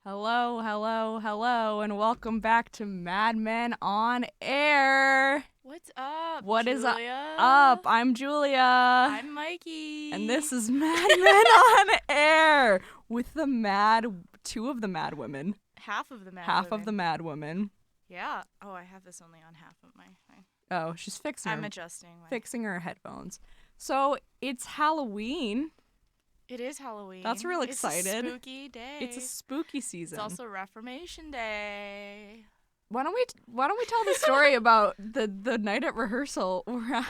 Hello, hello, hello, and welcome back to Madmen On Air. What's up, What is Julia? up? I'm Julia. I'm Mikee. And this is Madmen On Air with two of the mad women. half of the mad Half women. of the mad women. Yeah. Oh, I have this only on half of my thing. Oh, she's fixing I'm her, adjusting. fixing her headphones. So, it's Halloween. It is Halloween. That's real excited. It's a spooky day. It's a spooky season. It's also Reformation Day. Why don't we tell the story about the night at rehearsal where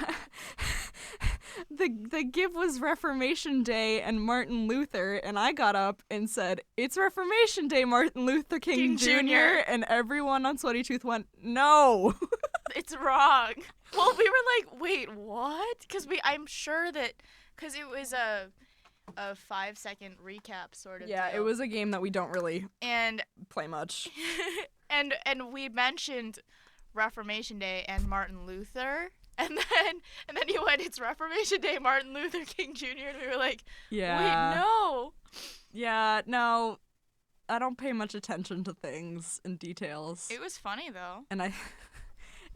the give was Reformation Day and Martin Luther, and I got up and said, "It's Reformation Day, Martin Luther King Jr." And everyone on Sweaty-Toothed went, "No." It's wrong. Well, we were like, wait, what? Because I'm sure that, because it was a 5-second recap sort of Yeah, deal. it was a game that we don't really and play much. and we mentioned Reformation Day and Martin Luther, and then you went, it's Reformation Day, Martin Luther King Jr., and we were like, Yeah. wait, no. Yeah, no, I don't pay much attention to things and details. It was funny though. And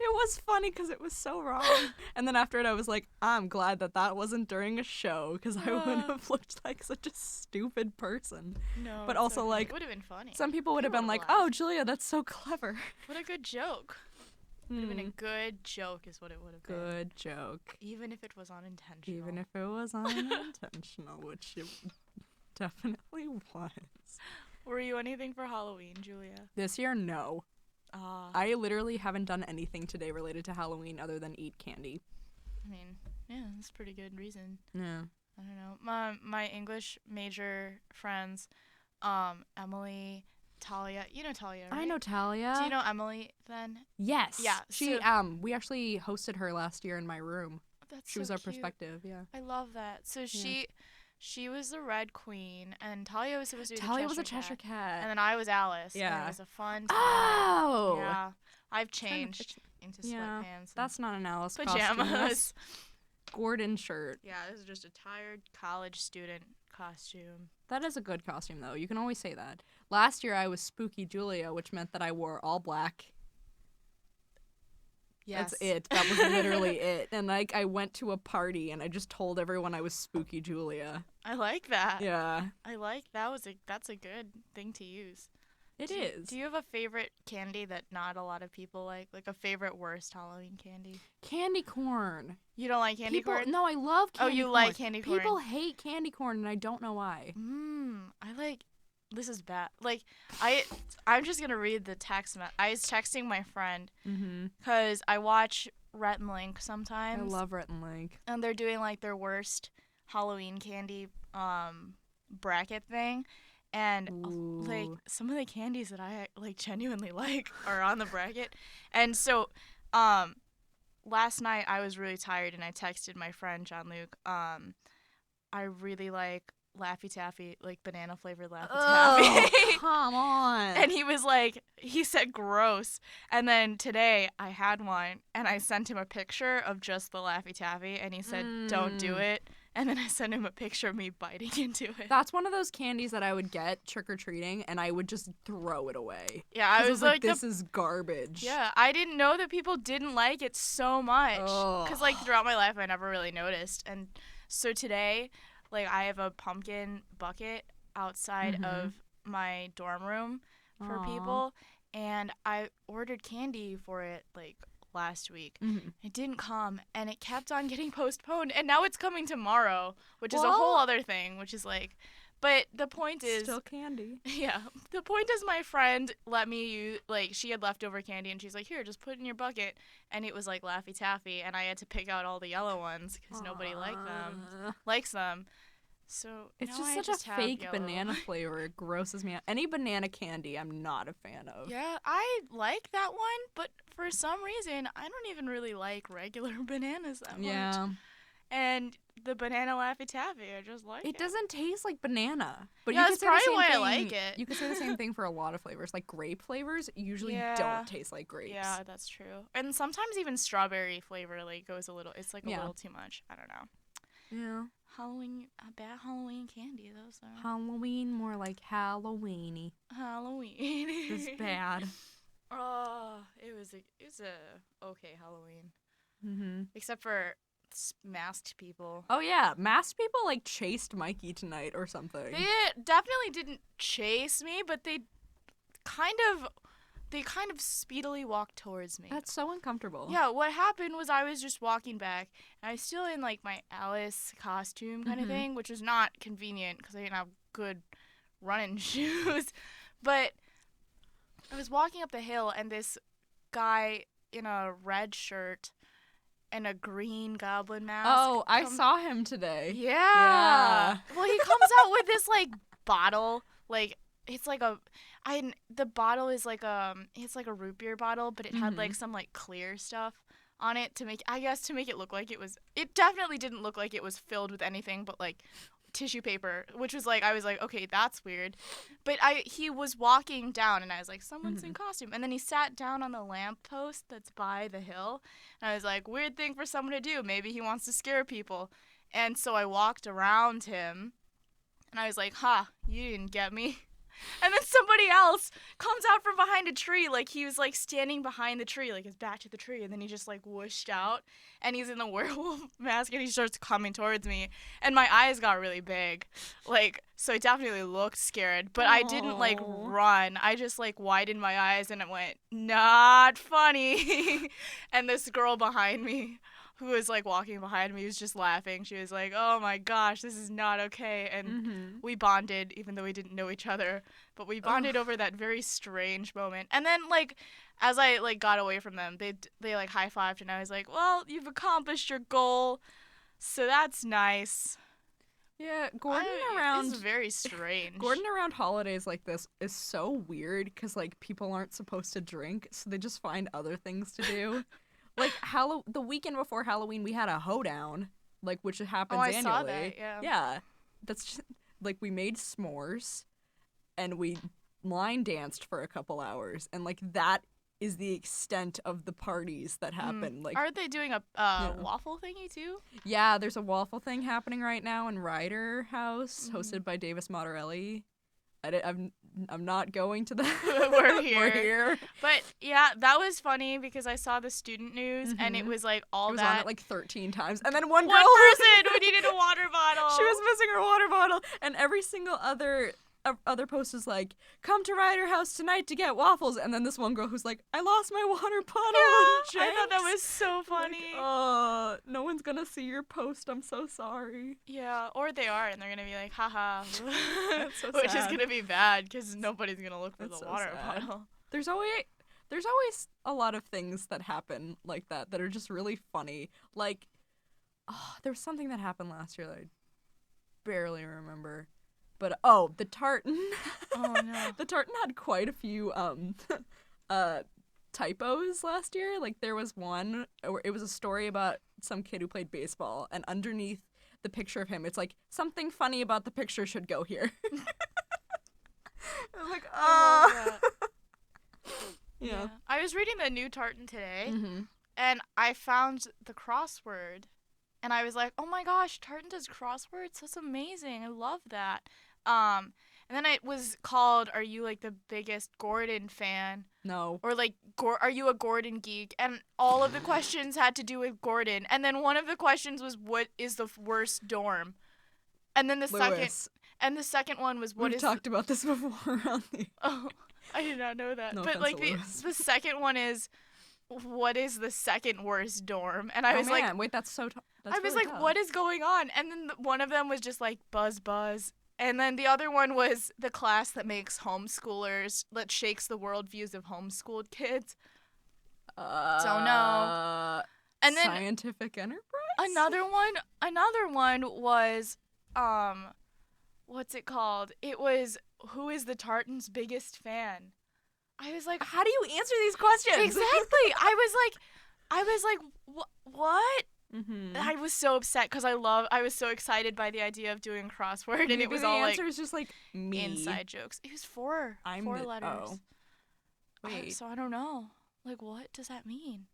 it was funny because it was so wrong. And then after it, I was like, I'm glad that wasn't during a show because I would have looked like such a stupid person. No. But also, okay. like, it would have been funny. Some people would have been like, laughed. oh, Julia, that's so clever. What a good joke. Would have been a good joke is what it would have been. Good joke. Even if it was unintentional. Even if it was unintentional, which it definitely was. Were you anything for Halloween, Julia? This year, no. I literally haven't done anything today related to Halloween other than eat candy. I mean, yeah, that's a pretty good reason. Yeah. I don't know. My English major friends, Emily, Talia. You know Talia, right? I know Talia. Do you know Emily then? Yes. Yeah. She we actually hosted her last year in my room. That's She was so our cute. perspective, yeah. I love that. So she was the Red Queen, and Talia was supposed to be Talia the was a Cheshire Cat. And then I was Alice. Yeah. And it was a fun time. Oh! Yeah. I've changed into Yeah, sweatpants. that's not an Alice pajamas. costume. That's Gordon shirt. Yeah, this is just a tired college student costume. That is a good costume, though. You can always say that. Last year, I was Spooky Julia, which meant that I wore all black. Yes. That's it. That was literally it. And I went to a party, and I just told everyone I was Spooky Julia. I like that. Yeah. I like that's a good thing to use. It is. Do you have a favorite candy that not a lot of people like a favorite worst Halloween candy? Candy corn. You don't like candy corn? No, I love candy corn. Oh, you like candy corn. People hate candy corn, and I don't know why. I like. This is bad. Like, I'm just gonna read the text. I was texting my friend because I watch Rhett and Link sometimes. I love Rhett and Link. And they're doing like their worst Halloween candy bracket thing. And like some of the candies that I like genuinely like are on the bracket. And so last night I was really tired and I texted my friend Jean-Luc, I really like Laffy Taffy, like banana flavored Laffy Taffy. Come on. And he said gross. And then today I had one and I sent him a picture of just the Laffy Taffy and he said, don't do it. And then I sent him a picture of me biting into it. That's one of those candies that I would get trick-or-treating, and I would just throw it away. Yeah, I was like, this is garbage. Yeah, I didn't know that people didn't like it so much. Because, like, throughout my life, I never really noticed. And so today, like, I have a pumpkin bucket outside of my dorm room for people. And I ordered candy for it, like, last week. It didn't come, and it kept on getting postponed, and now it's coming tomorrow, which is a whole other thing, which is like, but the point is still candy. Yeah, the point is my friend let me use, like, she had leftover candy and she's like, here, just put it in your bucket, and it was like Laffy Taffy, and I had to pick out all the yellow ones because nobody likes them. So it's now just such a fake banana flavor. It grosses me out. Any banana candy, I'm not a fan of. Yeah, I like that one, but for some reason, I don't even really like regular bananas that much. Yeah. And the banana Laffy Taffy, I just like it. It doesn't taste like banana. But yeah, you that's could say the probably same why thing, I like it. You could say the same thing for a lot of flavors. Like grape flavors usually don't taste like grapes. Yeah, that's true. And sometimes even strawberry flavor like goes a little, it's like a little too much. I don't know. Yeah. bad Halloween candy, those are. Halloween, more like Halloweeny. Halloween. It's bad. Oh, it was a okay Halloween. Mm-hmm. Except for masked people. Oh yeah, masked people like chased Mikey tonight or something. They definitely didn't chase me, but they kind of speedily walked towards me. That's so uncomfortable. Yeah, what happened was I was just walking back, and I was still in like my Alice costume kind of thing, which was not convenient because I didn't have good running shoes. But I was walking up the hill, and this guy in a red shirt and a green goblin mask. Oh, I saw him today. Yeah. Well, he comes out with this like bottle, like it's like the bottle is like it's like a root beer bottle, but it had like some like clear stuff on it to make it look like it definitely didn't look like it was filled with anything but like tissue paper, which was like I was like, okay, that's weird. But he was walking down and I was like, someone's in costume. And then he sat down on the lamppost that's by the hill. And I was like, weird thing for someone to do. Maybe he wants to scare people. And so I walked around him and I was like, you didn't get me. And then somebody else comes out from behind a tree, like he was like standing behind the tree, like his back to the tree, and then he just like whooshed out, and he's in the werewolf mask, and he starts coming towards me, and my eyes got really big, like, so I definitely looked scared, but I didn't like run, I just like widened my eyes, and it went, not funny, and this girl behind me, who was like walking behind me, was just laughing. She was like, oh my gosh, this is not okay. And we bonded, even though we didn't know each other. But we bonded over that very strange moment. And then like, as I like got away from them, they like high-fived and I was like, well, you've accomplished your goal. So that's nice. Yeah, It's very strange. Gordon around holidays like this is so weird because like people aren't supposed to drink, so they just find other things to do. Like the weekend before Halloween, we had a hoedown, like which happens annually. Saw that, yeah. Yeah, that's just, like we made s'mores, and we line danced for a couple hours, and like that is the extent of the parties that happen. Like, aren't they doing a waffle thingy too? Yeah, there's a waffle thing happening right now in Ryder House, hosted by Davis Mottarelli. I'm not going to that. We're here. But yeah, that was funny because I saw the student news and it was like it was that. on it like 13 times, and then one person who needed a water bottle. She was missing her water bottle, and every single other post was like, "Come to Ryder House tonight to get waffles," and then this one girl who's like, "I lost my water bottle." Yeah, I thought that was so funny. Like, no one's gonna see your post. I'm so sorry. Yeah, or they are, and they're gonna be like, haha. That's so Which sad. is gonna be bad because nobody's gonna look for the water bottle. There's always a lot of things that happen like that are just really funny. Like, there was something that happened last year that I barely remember. But the tartan. Oh no. The tartan had quite a few typos last year. Like there was one, or it was a story about some kid who played baseball, and underneath the picture of him, it's like, something funny about the picture should go here. I'm like, Yeah. I was reading the new tartan today, and I found the crossword, and I was like, oh my gosh, tartan does crosswords? That's amazing. I love that. And then it was called, are you like the biggest Gordon fan? No. Or like, are you a Gordon geek? And all of the questions had to do with Gordon. And then one of the questions was, what is the worst dorm? And then the second one was, We've talked about this before on the... Oh, I did not know that. No but like the second one is, what is the second worst dorm? And I was like, wait, that's so I was like, tough. what is going on? And then one of them was just like buzz buzz. And then the other one was the class that makes homeschoolers, that shakes the worldviews of homeschooled kids. Don't know. And then Scientific Enterprise? Another one was, what's it called? It was, who is the tartan's biggest fan? I was like, how do you answer these questions? Exactly. I was like, what? Mm-hmm. I was so upset because I was so excited by the idea of doing crossword, and it was all like, the answer is just like me. Inside jokes. It was four letters. Oh. Wait. So I don't know. Like, what does that mean?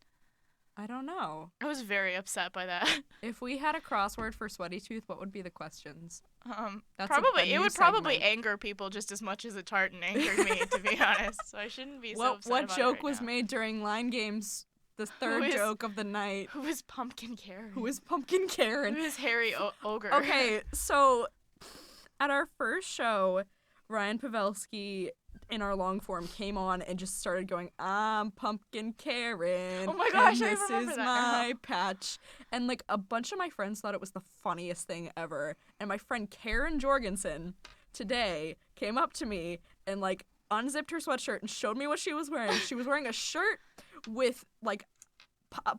I don't know. I was very upset by that. If we had a crossword for Sweaty-Tooth, what would be the questions? That's Probably a it new would probably segment. anger people just as much as the tartan angered me, to be honest. So I shouldn't be so upset What about joke it right was now. made during line games? The third joke of the night. Who is Pumpkin Karen? Who is Pumpkin Karen? Who is Harry Ogre? Okay, so at our first show, Ryan Pavelski in our long form came on and just started going, I'm Pumpkin Karen. Oh my gosh, and I this remember is that my now. patch. And like a bunch of my friends thought it was the funniest thing ever. And my friend Karen Jorgensen today came up to me and like unzipped her sweatshirt and showed me what she was wearing. She was wearing a shirt with like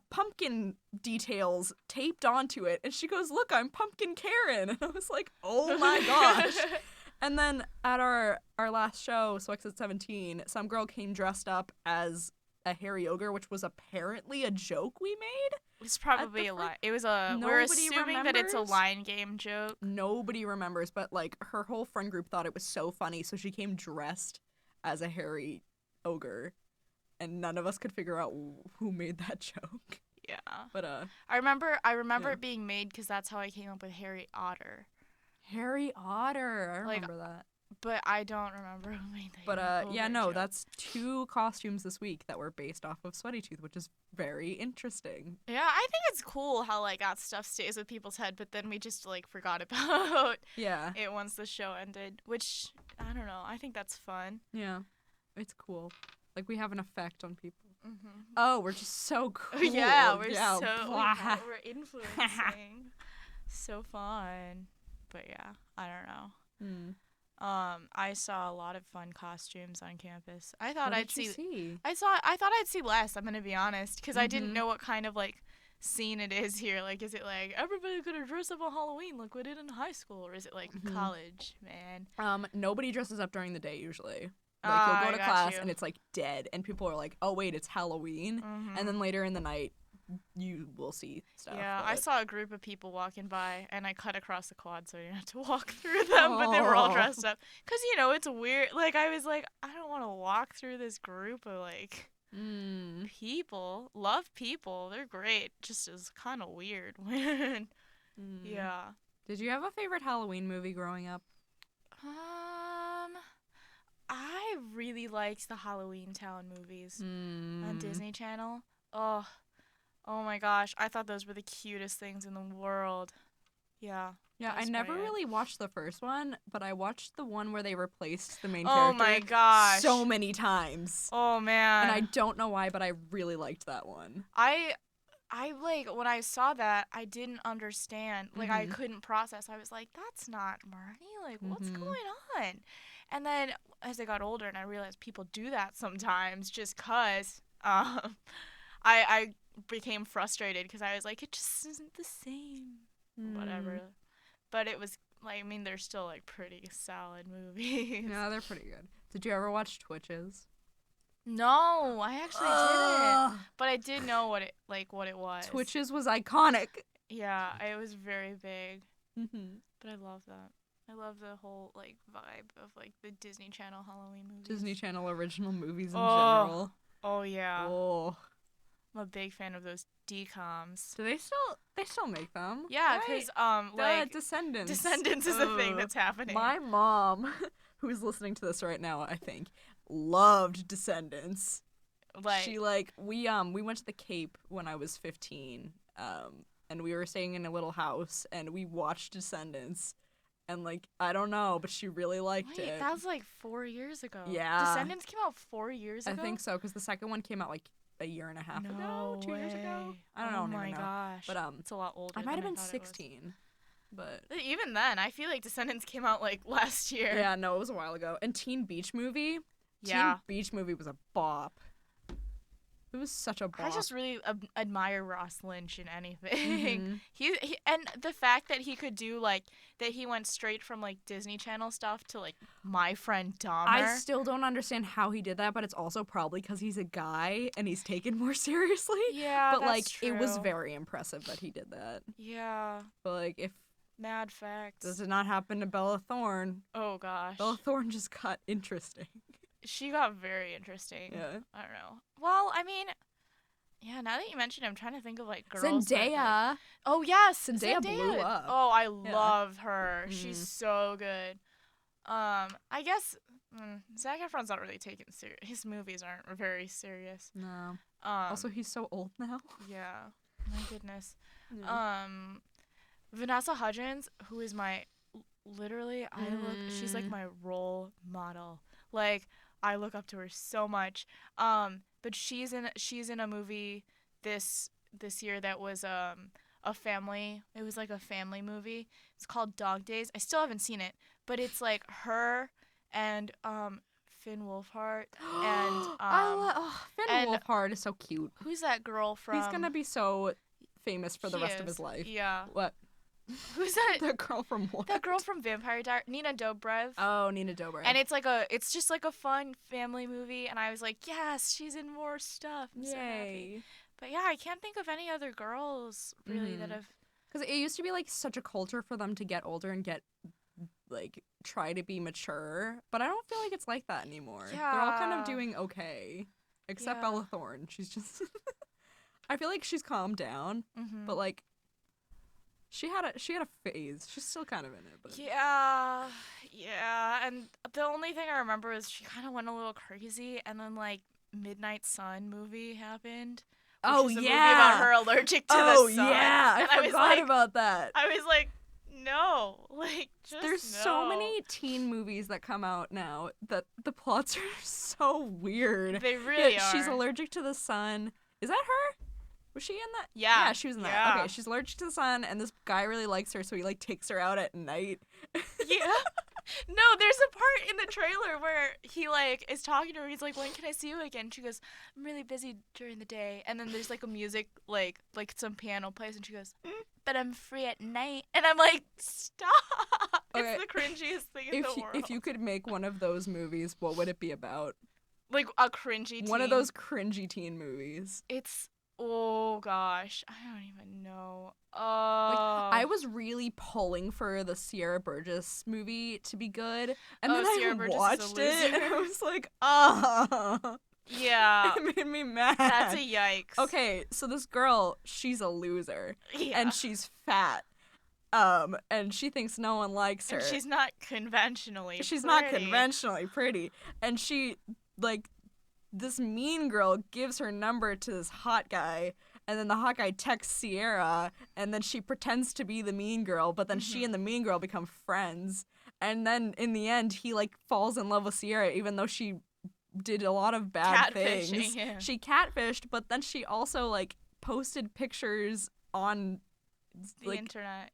pumpkin details taped onto it, and she goes, look, I'm Pumpkin Karen. And I was like, oh my gosh. And then at our last show, So Exit 17, some girl came dressed up as a hairy ogre, which was apparently a joke we made. It's probably a lie. It was a. Nobody We're assuming that it's a remembers? line game joke. Nobody remembers, but like her whole friend group thought it was so funny, so she came dressed as a hairy ogre, and none of us could figure out who made that joke. Yeah. But I remember yeah. it being made because that's how I came up with Harry Otter. Harry Otter, I Like, remember that. But I don't remember who made the But Harry yeah, Ogre no, joke. that's 2 costumes this week that were based off of Sweaty-Tooth, which is very interesting. Yeah, I think it's cool how like that stuff stays with people's head, but then we just like forgot about Yeah. it once the show ended. Which I don't know. I think that's fun. Yeah. It's cool. Like we have an effect on people. Mm-hmm. Oh, we're just so cool. Yeah, we're blah. we're influencing. So fun. But yeah, I don't know. Hmm. I saw a lot of fun costumes on campus. I thought What I'd did you see? I thought I'd see less, I'm gonna be honest, because I didn't Mhm. know what kind of like scene it is here. Like, is it like everybody gonna dress up on Halloween like we did in high school, or is it like Mhm. college, man? Nobody dresses up during the day usually. Like you'll go to I got class you. and it's like dead, and people are like, "Oh wait, it's Halloween," Mhm. and then later in the night, you will see stuff. Yeah, I but- saw a group of people walking by, and I cut across the quad so I didn't have to walk through them, but they were all Aw. dressed up. Because, you know, it's weird. Like, I was like, I don't want to walk through this group of, like, people. Love people. They're great. Just is kind of weird when, yeah. Did you have a favorite Halloween movie growing up? I really liked the Halloween Town movies on Disney Channel. Oh my gosh. I thought those were the cutest things in the world. Yeah. Yeah, I That's never probably it. really watched the first one, but I watched the one where they replaced the main Oh character my gosh. so many times. Oh man. And I don't know why, but I really liked that one. I like when I saw that, I didn't understand. Like I Mhm. couldn't process. I was like, that's not Marnie. Like what's Mhm. going on? And then as I got older and I realized people do that sometimes just cuz I became frustrated because I was like it just isn't the same. Whatever. But it was like I mean they're still like pretty solid movies. Yeah, they're pretty good. Did you ever watch Twitches? No, I actually didn't. But I did know what it was. Twitches was iconic. Yeah, it was very big. Mm-hmm. But I love that. I love the whole like vibe of like the Disney Channel Halloween movies. Disney Channel original movies in Oh. general. Oh yeah. Oh. I'm a big fan of those DComs. Do they still make them? Yeah, Right. cuz The like Descendants. Descendants is a thing Ugh. that's happening. My mom, who's listening to this right now, I think, loved Descendants. like She we went to the Cape when I was 15, and we were staying in a little house, and we watched Descendants, and like I don't know, but she really liked wait, it. that was like 4 years ago. Yeah. Descendants came out 4 years I ago. think so, because the second one came out like a year and a half ago, 2 years ago. I don't know. Oh I don't my even know. gosh. But it's a lot older. I might have than been thought it was. 16. But Even then, I feel like Descendants came out like last year. yeah, no, it was a while ago. And Teen Beach Movie. Yeah. Teen Beach Movie was a bop. It was such a bop. I just really admire Ross Lynch in anything. Mhm. He and the fact that he could do like that he went straight from like Disney Channel stuff to like My Friend Dahmer. I still don't understand how he did that, but it's also probably because he's a guy and he's taken more seriously. yeah, But that's like, it was true. very impressive that he did that. Yeah, But like, if mad facts. this did not happen to Bella Thorne, Oh gosh, Bella Thorne just got interesting. she got very interesting. Yeah. I don't know. Well, I mean, Yeah, now that you mention it, I'm trying to think of like girls. Zendaya. Oh yes, Zendaya blew up. Oh, I love her. She's so good. I guess Zac Efron's not really taken serious. His movies aren't very serious. No. Also, he's so old now. Yeah. My goodness. Yeah. Vanessa Hudgens, who is my she's like my role model. Like, I look up to her so much. But she's in a movie this year that was a family. It was like a family movie. It's called Dog Days. I still haven't seen it, but it's like her and Finn Wolfhard and Finn Wolfhard is so cute. Who's that girl from? He's gonna be so famous for the rest of his life. Yeah. What? Who's that? That girl from what? That girl from Vampire Diaries. Nina Dobrev. Oh, Nina Dobrev. And it's just like a fun family movie, and I was like, yes, she's in more stuff. I'm so happy. But yeah, I can't think of any other girls really that have. Because it used to be like such a culture for them to get older and get like try to be mature, but I don't feel like it's like that anymore. Yeah. They're all kind of doing okay, except Bella Thorne. She's just. I feel like she's calmed down, but like. She had a phase. She's still kind of in it, but yeah. And the only thing I remember is she kind of went a little crazy, and then like Midnight Sun movie happened. Which is a movie about her allergic to the sun. Oh yeah, I forgot about that. I was like, no, like just there's so many teen movies that come out now that the plots are so weird. They really are. She's allergic to the sun. Is that her? Was she in that? Yeah. Yeah, she was in that. Okay, she's allergic to the sun, and this guy really likes her, so he, like, takes her out at night. Yeah. No, there's a part in the trailer where he, like, is talking to her. He's like, when can I see you again? She goes, I'm really busy during the day. And then there's, like, a music, like some piano plays, and she goes, but I'm free at night. And I'm like, stop. Okay. It's the cringiest thing in the world. If you could make one of those movies, what would it be about? Like, a cringy teen? One of those cringy teen movies. Oh gosh, I don't even know. I was really pulling for the Sierra Burgess movie to be good, and then I watched it, and I was like, yeah, it made me mad. That's a yikes. Okay, so this girl, she's a loser, and she's fat, and she thinks no one likes her. And she's not conventionally. Pretty, and she like. This mean girl gives her number to this hot guy, and then the hot guy texts Sierra, and then she pretends to be the mean girl, but then she and the mean girl become friends, and then in the end he like falls in love with Sierra even though she did a lot of bad things. Yeah. She catfished, but then she also like posted pictures on the internet,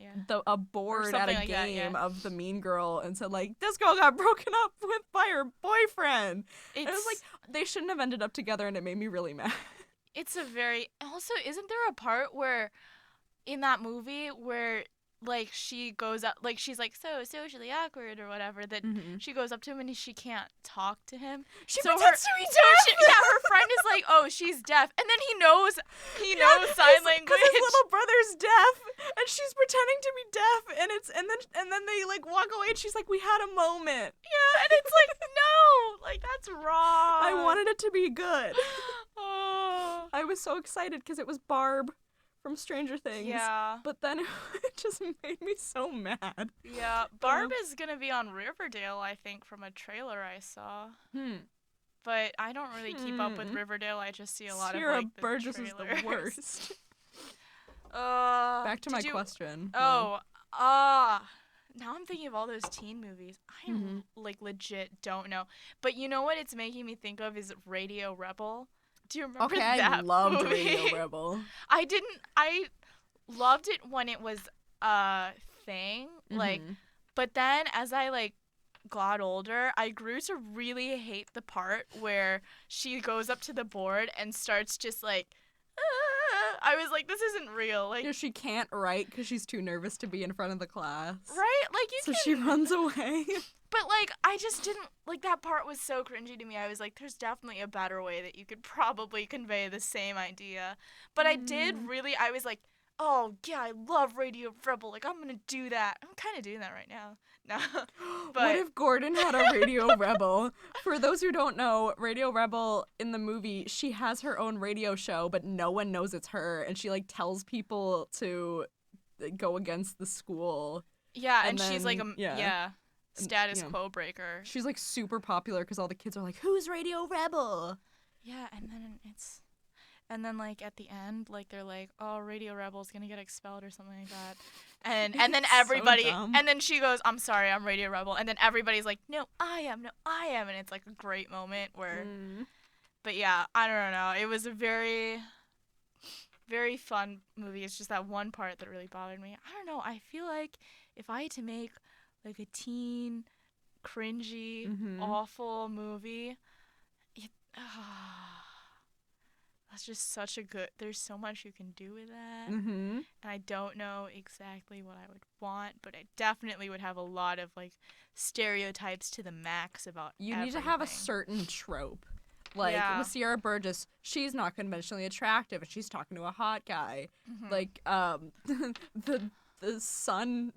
a board at a game of the mean girl and said like, this girl got broken up with by her boyfriend. And it was like, they shouldn't have ended up together, and it made me really mad. It's also, isn't there a part where in that movie where like she goes up, like she's like so socially awkward or whatever, that she goes up to him and she can't talk to him. She pretends to be deaf. Her friend is like, oh, she's deaf, and then he knows sign language because his little brother's deaf, and she's pretending to be deaf, and then they like walk away, and she's like, we had a moment. Yeah, and it's like, no, like that's wrong. I wanted it to be good. Oh, I was so excited because it was Barb from Stranger Things. Yeah. But then it just made me so mad. Yeah. Barb is going to be on Riverdale, I think, from a trailer I saw. But I don't really keep up with Riverdale. I just see a lot Sierra of, like, the Burgess trailers. is the worst. Back to my question. Now I'm thinking of all those teen movies. I, like, legit don't know. But you know what it's making me think of is Radio Rebel. Do you remember that I loved movie? Radio Rebel. I loved it when it was a thing, like, but then as I, like, got older, I grew to really hate the part where she goes up to the board and starts just, like, I was like, this isn't real. Like, she can't write because she's too nervous to be in front of the class. Right? Like, so she runs away. But, like, I just didn't, like, that part was so cringy to me. I was like, there's definitely a better way that you could probably convey the same idea. But I did really, I was like, oh yeah, I love Radio Rebel. Like I'm gonna do that. I'm kind of doing that right now. No, but What if Gordon had a Radio Rebel? For those who don't know, Radio Rebel in the movie, she has her own radio show, but no one knows it's her, and she like tells people to go against the school. yeah, and and she's like then- a yeah. status you know, quo breaker. She's like super popular because all the kids are like, "Who's Radio Rebel?" Yeah, and then like at the end, like they're like, "Oh, Radio Rebel's gonna get expelled or something like that," and then So everybody, dumb. and then she goes, "I'm sorry, I'm Radio Rebel," and then everybody's like, "No, I am, and it's like a great moment where, but yeah, I don't know, it was a very, very fun movie. It's just that one part that really bothered me. I don't know. I feel like if I had to make like a teen, cringy, awful movie, that's just such a good. There's so much you can do with that, and I don't know exactly what I would want, but I definitely would have a lot of like stereotypes to the max about. You need to have a certain trope. Like with Sierra Burgess, she's not conventionally attractive, and she's talking to a hot guy. Like the sun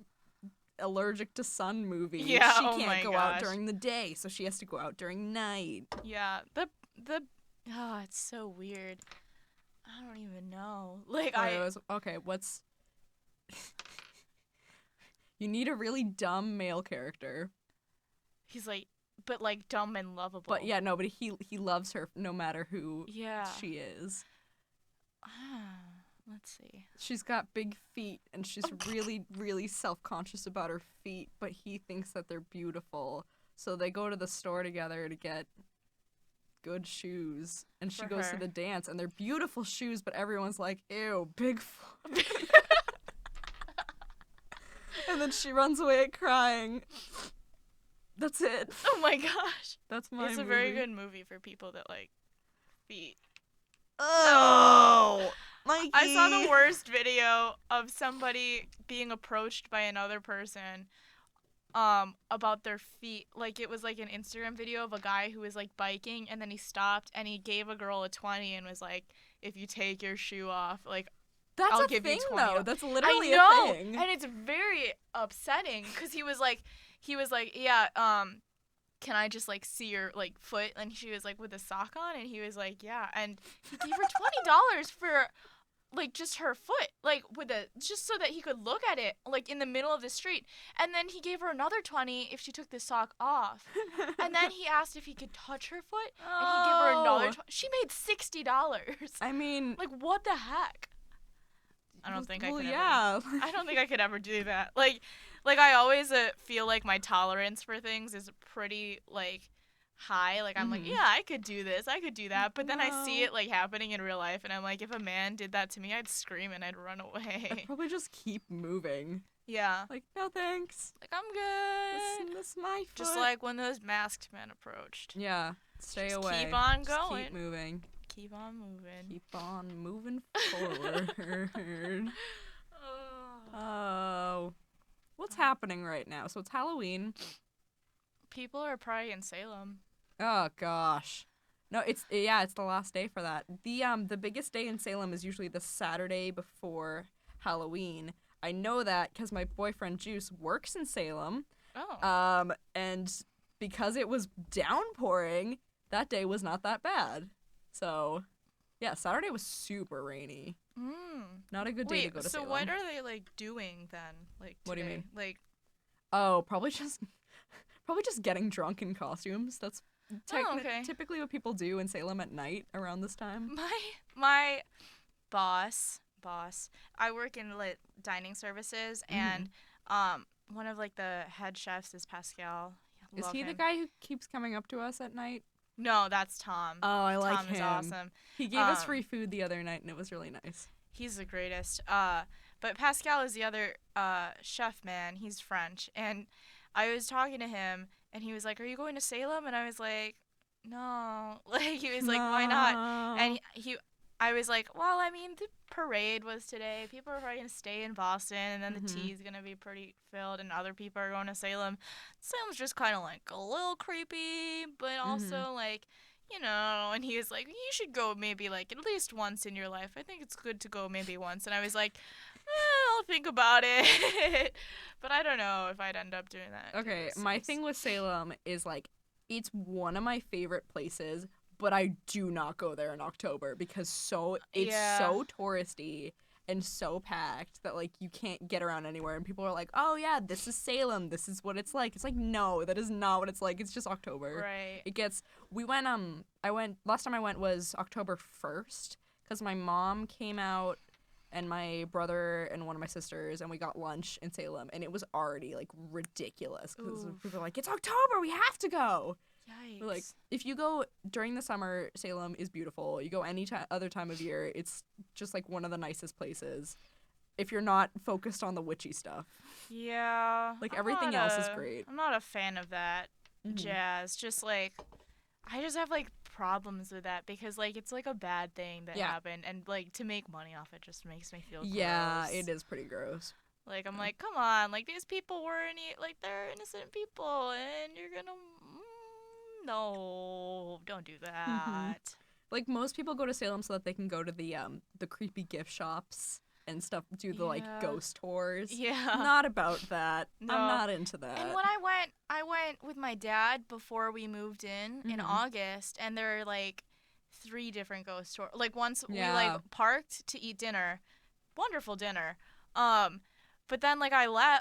allergic to sun movie. Yeah, she oh can't my go gosh. out during the day, so she has to go out during night. Yeah, it's so weird. I don't even know. Like Okay, what's you need a really dumb male character. he's like, but like dumb and lovable. But yeah, no, but he loves her no matter who Yeah. she is. Let's see. She's got big feet, and she's really, really self-conscious about her feet, but he thinks that they're beautiful. So they go to the store together to get good shoes, and she For goes to her. the dance, and they're beautiful shoes, but everyone's like, ew, big foot. And then she runs away crying. That's it. Oh my gosh. That's my It's a movie. very good movie for people that like feet. Oh, Mikey. I saw the worst video of somebody being approached by another person about their feet. Like it was like an Instagram video of a guy who was like biking, and then he stopped and he gave a girl a 20 and was like, if you take your shoe off, like That's I'll a give thing, you $20. though. That's literally I know, a thing. and it's very upsetting because he was like, yeah, can I just like see your like foot? And she was like with a sock on, and he was like, yeah, and he gave her $20 for like just her foot, like just so that he could look at it like in the middle of the street, and then he gave her another 20 if she took the sock off, and then he asked if he could touch her foot, and he gave her another 20. She made $60. I mean, Like what the heck? I don't think I could yeah. ever. I don't think I could ever do that. Like I always feel like my tolerance for things is pretty like high. Like I'm like, yeah, I could do this, I could do that. But then I see it like happening in real life, and I'm like, if a man did that to me, I'd scream and I'd run away. I'd probably just keep moving. Yeah. Like, no thanks. Like I'm good. This is my foot. Just like when those masked men approached. Yeah. Stay Just away. keep on Just going. keep moving. Keep on moving. Keep on moving forward. Oh. What's happening right now? So it's Halloween. People are probably in Salem. Oh gosh. No, it's the last day for that. The biggest day in Salem is usually the Saturday before Halloween. I know that because my boyfriend Juice works in Salem. Oh. And because it was downpouring, that day was not that bad. So, yeah, Saturday was super rainy. Not a good day to go to so Salem. what are they like doing then? Like today? What do you mean? Like Oh, probably just getting drunk in costumes. That's okay. typically what people do in Salem at night around this time. my boss. I work in dining services, and one of like the head chefs is Pascal. Is Love he the him. guy who keeps coming up to us at night? No, that's Tom. Oh, I like Tom him. is awesome. He gave us free food the other night, and it was really nice. He's the greatest. But Pascal is the other chef man. He's French, and I was talking to him, and he was like, "Are you going to Salem?" And I was like, "No." Like he was like, "Why not?" And I was like, "Well, I mean, the parade was today. People are probably gonna stay in Boston, and then the tea's gonna be pretty filled, and other people are going to Salem. Salem's just kind of like a little creepy, but also like, you know, and he was like, you should go maybe like at least once in your life. I think it's good to go maybe once. And I was like, I'll think about it. But I don't know if I'd end up doing that. Okay, my thing with Salem is like, it's one of my favorite places, but I do not go there in October because it's so touristy and so packed that like you can't get around anywhere, and people are like, oh yeah, this is Salem, this is what it's like. It's like, no, that is not what it's like. It's just October. Right. Last time I went was October 1st because my mom came out and my brother and one of my sisters, and we got lunch in Salem, and it was already like ridiculous because people are like, it's October, we have to go. Yikes. But, like, if you go during the summer, Salem is beautiful. You go any other time of year, it's just like one of the nicest places. If you're not focused on the witchy stuff. Yeah. Like, everything else is great. I'm not a fan of that jazz. Just like, I just have like problems with that because like it's like a bad thing that happened, and like to make money off it just makes me feel gross. Yeah, it is pretty gross. Like, I'm like, come on, like these people were they're innocent people, and you're gonna no, don't do that. Like, most people go to Salem so that they can go to the creepy gift shops and stuff, do the like ghost tours. Yeah. Not about that. No. I'm not into that. And when I went with my dad before we moved in August, and there are like 3 different ghost tours. Like, once we like parked to eat dinner, wonderful dinner. But then like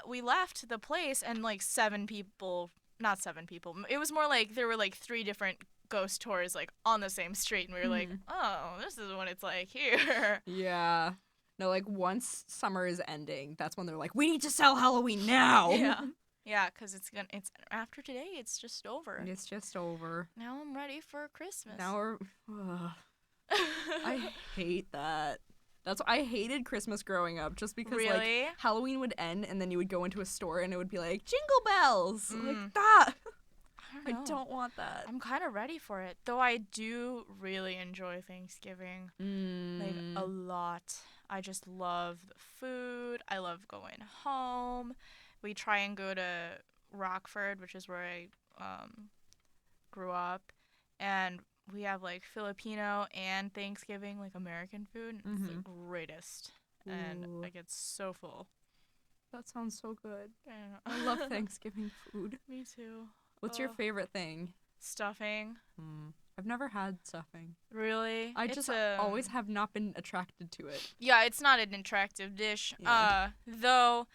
we left the place, and like 7 people. Not 7 people. It was more like there were like 3 different ghost tours like on the same street, and we were like, oh, this is what it's like here. Yeah. No, like once summer is ending, that's when they're like, we need to sell Halloween now. Yeah. Yeah, because it's after today, it's just over. It's just over. Now I'm ready for Christmas. Now I hate that. That's why I hated Christmas growing up, just because like Halloween would end and then you would go into a store and it would be like jingle bells, like that. I don't want that. I'm kind of ready for it, though. I do really enjoy Thanksgiving, like a lot. I just love the food. I love going home. We try and go to Rockford, which is where I grew up, and we have like Filipino and Thanksgiving, like American food. It's the greatest. And I get so full. That sounds so good. I love Thanksgiving food. Me too. What's your favorite thing? Stuffing. I've never had stuffing. Really? I just always have not been attracted to it. Yeah, it's not an attractive dish. Yeah. Though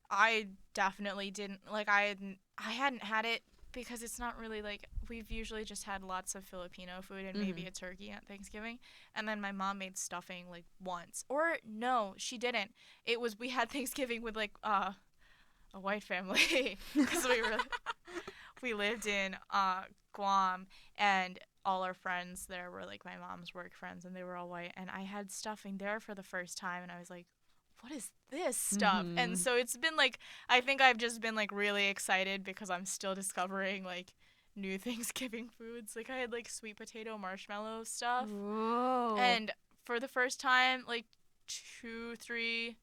I definitely didn't like. I hadn't had it because it's not really like, we've usually just had lots of Filipino food and maybe a turkey at Thanksgiving. And then my mom made stuffing like once. Or no, she didn't. We had Thanksgiving with like a white family because we lived in Guam, and all our friends there were like my mom's work friends, and they were all white. And I had stuffing there for the first time, and I was like, what is this stuff? And so it's been like, I think I've just been like really excited because I'm still discovering like new Thanksgiving foods. Like, I had like sweet potato marshmallow stuff. Whoa. And for the first time, like 2, 3,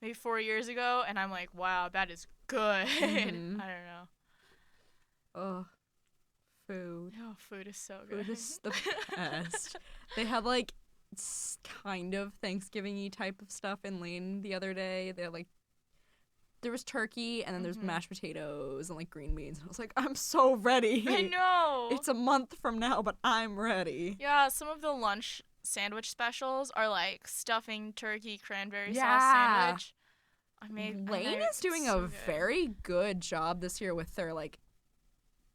maybe 4 years ago, and I'm like, wow, that is good. I don't know. Oh, food. Oh, food is so good. Food is the best. They had like kind of Thanksgiving-y type of stuff in Lane the other day. They're like, there was turkey, and then there's mashed potatoes and like green beans. I was like, I'm so ready. I know. It's a month from now, but I'm ready. Yeah, some of the lunch sandwich specials are like stuffing turkey cranberry sauce sandwich. Lane is doing a very good job this year with their like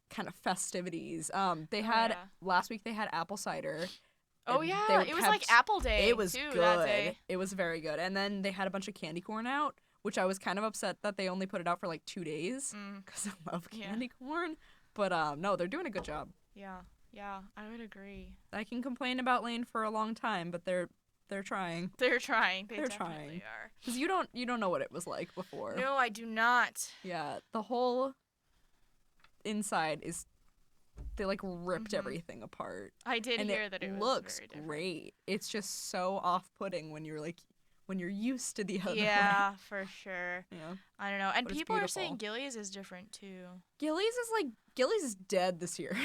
kind of festivities. They had last week they had apple cider. Oh yeah, it was like Apple Day. It was too, good. That day. It was very good. And then they had a bunch of candy corn out, which I was kind of upset that they only put it out for like 2 days because I love candy corn. But no, they're doing a good job. Yeah, I would agree. I can complain about Lane for a long time, but they're trying. They're trying. They're trying. Definitely are. Because you don't know what it was like before. No, I do not. Yeah, the whole inside is. They like ripped everything apart. I did hear that it looks very different. Great. It's just so off-putting when you're used to the other way. Yeah, for sure. Yeah. I don't know. And but people are saying Gillies is different too. Gillies is dead this year.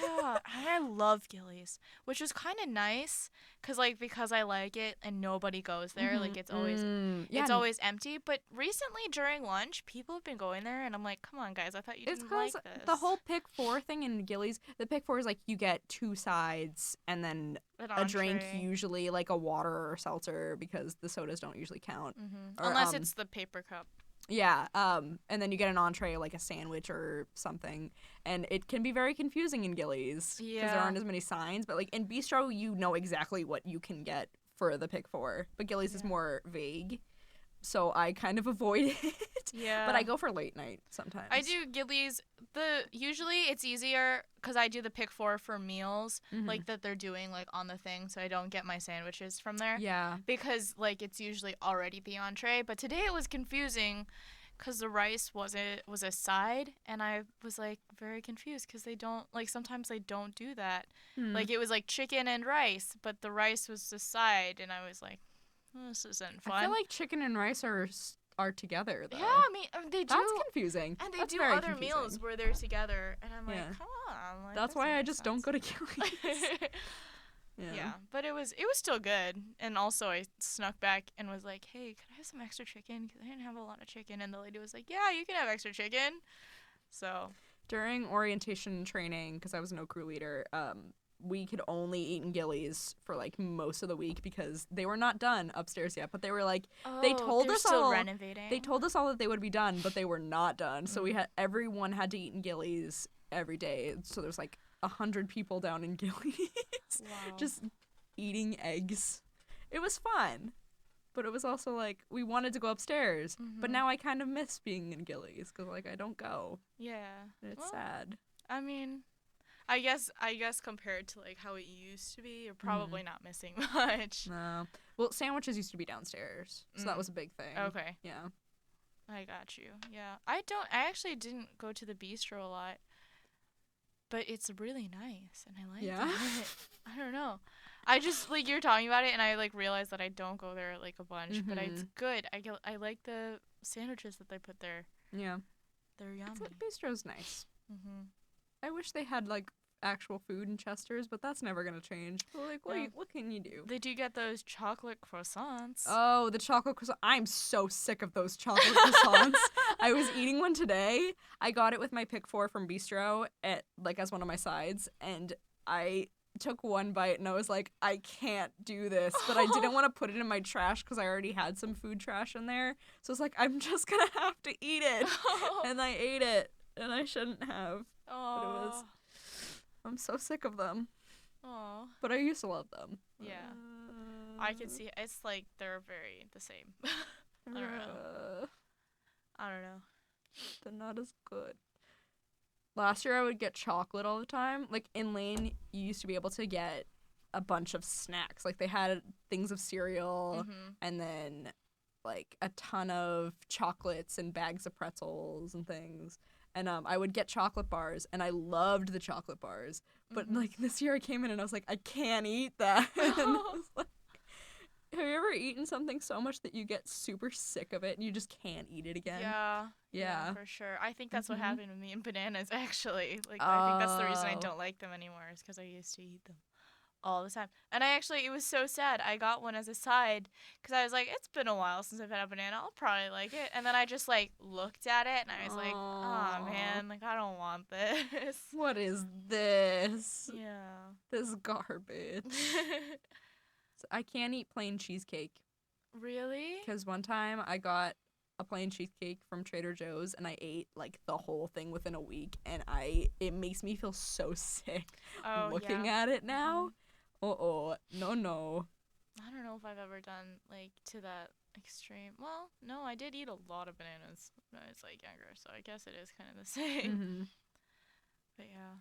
Yeah, I love Gillies, which was kind of nice because I like it and nobody goes there. Like it's always empty. But recently during lunch, people have been going there, and I'm like, come on, guys, I thought you didn't like this. The whole pick four thing in Gillies, the pick four is like you get 2 sides and then a drink, usually like a water or a seltzer, because the sodas don't usually count. Mm-hmm. Or, unless it's the paper cup. Yeah, and then you get an entree, like a sandwich or something, and it can be very confusing in Gillies because there aren't as many signs. But like in Bistro, you know exactly what you can get for the pick four, but Gillies is more vague, so I kind of avoid it. Yeah, but I go for late night sometimes. I do Gillies. Usually it's easier because I do the pick four for meals, like that they're doing like on the thing, so I don't get my sandwiches from there. Yeah, because like it's usually already the entree. But today it was confusing because the rice was a side, and I was like very confused because they don't sometimes they don't do that. Like it was like chicken and rice, but the rice was the side, and I was like, this isn't fun. I feel like chicken and rice are together, though. Yeah, I mean, they do. That's confusing. And they do other meals where they're together, and I'm like, come on. Like, that's why I just don't go to Gillies. Yeah, but it was still good. And also I snuck back and was like, hey, could I have some extra chicken? Because I didn't have a lot of chicken. And the lady was like, yeah, you can have extra chicken. So during orientation training, because I was no crew leader, we could only eat in Gillies for like most of the week because they were not done upstairs yet. But they were like, they told us still all renovating. They told us all that they would be done, but they were not done. So everyone had to eat in Gillies every day. So there's like 100 people down in Gillies, just eating eggs. It was fun, but it was also like we wanted to go upstairs. But now I kind of miss being in Gillies because like I don't go. Yeah, and it's sad. I mean, I guess compared to like how it used to be, you're probably not missing much. No. Well, sandwiches used to be downstairs, so that was a big thing. Okay. Yeah. I got you. Yeah. I actually didn't go to the bistro a lot, but it's really nice, and I like it. I don't know. I just like you're talking about it, and I like realized that I don't go there like a bunch, but it's good. I like the sandwiches that they put there. Yeah. They're yummy. Bistro's nice. I wish they had like actual food in Chester's, but that's never gonna change. Like, what can you do? They do get those chocolate croissants. Oh, the chocolate croissant! I'm so sick of those chocolate croissants. I was eating one today. I got it with my pick four from Bistro as one of my sides, and I took one bite and I was like, I can't do this, but I didn't want to put it in my trash because I already had some food trash in there. So it's like I'm just gonna have to eat it, and I ate it, and I shouldn't have. But I'm so sick of them. Aww. But I used to love them. Yeah. I could see it's like they're very the same. I don't know. They're not as good. Last year I would get chocolate all the time. Like in Lane, you used to be able to get a bunch of snacks. Like they had things of cereal and then like a ton of chocolates and bags of pretzels and things. And I would get chocolate bars, and I loved the chocolate bars. But like this year I came in and I was like, I can't eat that. And I was like, have you ever eaten something so much that you get super sick of it and you just can't eat it again? Yeah, for sure. I think that's what happened with me and bananas, actually. Like I think that's the reason I don't like them anymore, is because I used to eat them all the time. And it was so sad. I got one as a side because I was like, it's been a while since I've had a banana. I'll probably like it. And then I just like looked at it and I was like, oh man, like I don't want this. What is this? Yeah. This garbage. I can't eat plain cheesecake. Really? Because one time I got a plain cheesecake from Trader Joe's and I ate like the whole thing within a week, and it makes me feel so sick looking at it now. No. I don't know if I've ever done like to that extreme. Well, no, I did eat a lot of bananas when I was like younger, so I guess it is kind of the same. But yeah.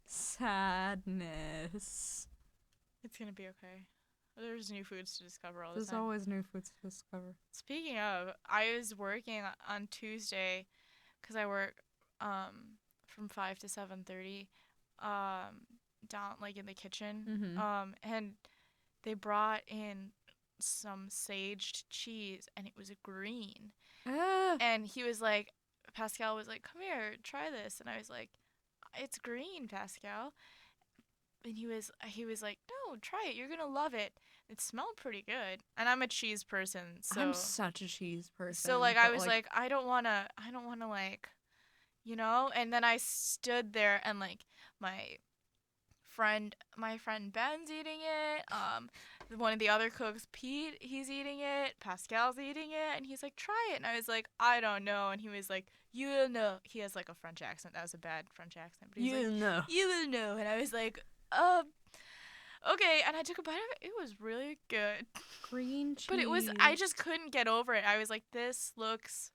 Sadness. It's gonna be okay. There's new foods to discover all the time. There's always new foods to discover. Speaking of, I was working on Tuesday because I work from 5 to 7:30 down like in the kitchen. And they brought in some saged cheese and it was green. And he was like, Pascal was like, "Come here, try this," and I was like, "It's green, Pascal." And he was like, "No, try it. You're gonna love it." It smelled pretty good, and I'm a cheese person, so I'm such a cheese person. so like I was like, I don't wanna like, And then I stood there, and like my friend Ben's eating it. One of the other cooks, Pete, he's eating it. Pascal's eating it, and he's like, "Try it." And I was like, "I don't know." And he was like, "You will know." He has like a French accent. That was a bad French accent, but he's like, know. "You will know." And I was like, okay. And I took a bite of it. It was really good. Green cheese. But I just couldn't get over it. I was like, this looks